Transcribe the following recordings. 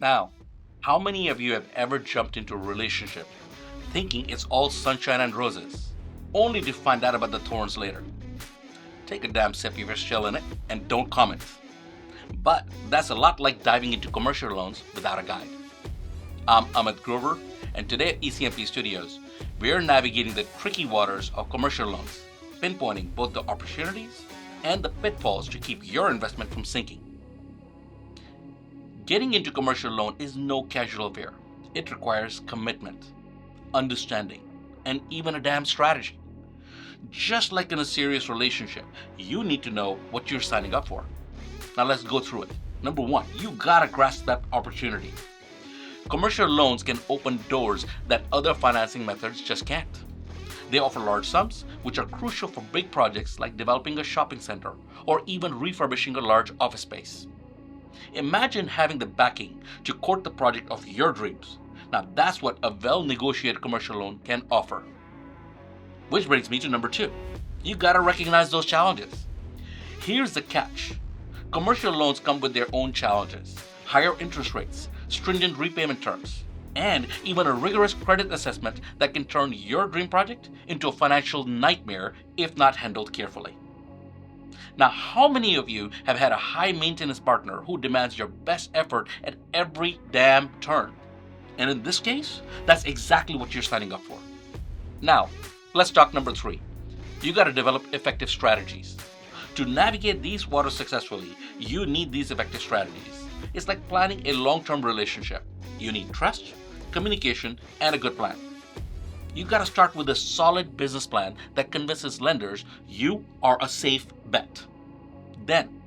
Now, how many of you have ever jumped into a relationship thinking it's all sunshine and roses, only to find out about the thorns later? Take a damn sip of your shell in it and don't comment. But that's a lot like diving into commercial loans without a guide. I'm Amit Grover, and today at ECMP Studios, we are navigating the tricky waters of commercial loans, pinpointing both the opportunities and the pitfalls to keep your investment from sinking. Getting into commercial loan is no casual affair. It requires commitment, understanding, and even a damn strategy. Just like in a serious relationship, you need to know what you're signing up for. Now let's go through it. Number one, you gotta grasp that opportunity. Commercial loans can open doors that other financing methods just can't. They offer large sums, which are crucial for big projects like developing a shopping center or even refurbishing a large office space. Imagine having the backing to court the project of your dreams. Now that's what a well-negotiated commercial loan can offer. Which brings me to number two. You gotta recognize those challenges. Here's the catch. Commercial loans come with their own challenges. Higher interest rates, stringent repayment terms, and even a rigorous credit assessment that can turn your dream project into a financial nightmare if not handled carefully. Now, how many of you have had a high maintenance partner who demands your best effort at every damn turn? And in this case, that's exactly what you're signing up for. Now, let's talk number three. You got to develop effective strategies. To navigate these waters successfully, you need these effective strategies. It's like planning a long-term relationship. You need trust, communication, and a good plan. You got to start with a solid business plan that convinces lenders you are a safe bet. Then,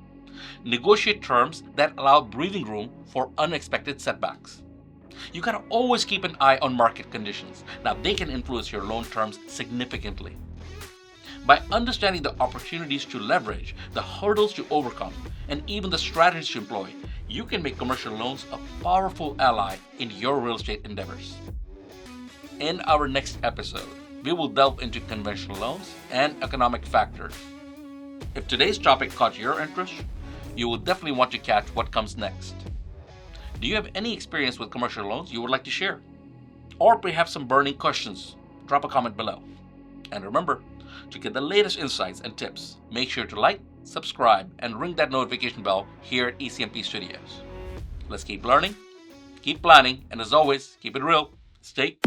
negotiate terms that allow breathing room for unexpected setbacks. You got to always keep an eye on market conditions. Now, they can influence your loan terms significantly. By understanding the opportunities to leverage, the hurdles to overcome, and even the strategies to employ, you can make commercial loans a powerful ally in your real estate endeavors. In our next episode, we will delve into conventional loans and economic factors. If today's topic caught your interest, you will definitely want to catch what comes next. Do you have any experience with commercial loans you would like to share? Or perhaps some burning questions? Drop a comment below. And remember, to get the latest insights and tips, make sure to like, subscribe, and ring that notification bell here at ECMP Studios. Let's keep learning, keep planning, and as always, keep it real. Stay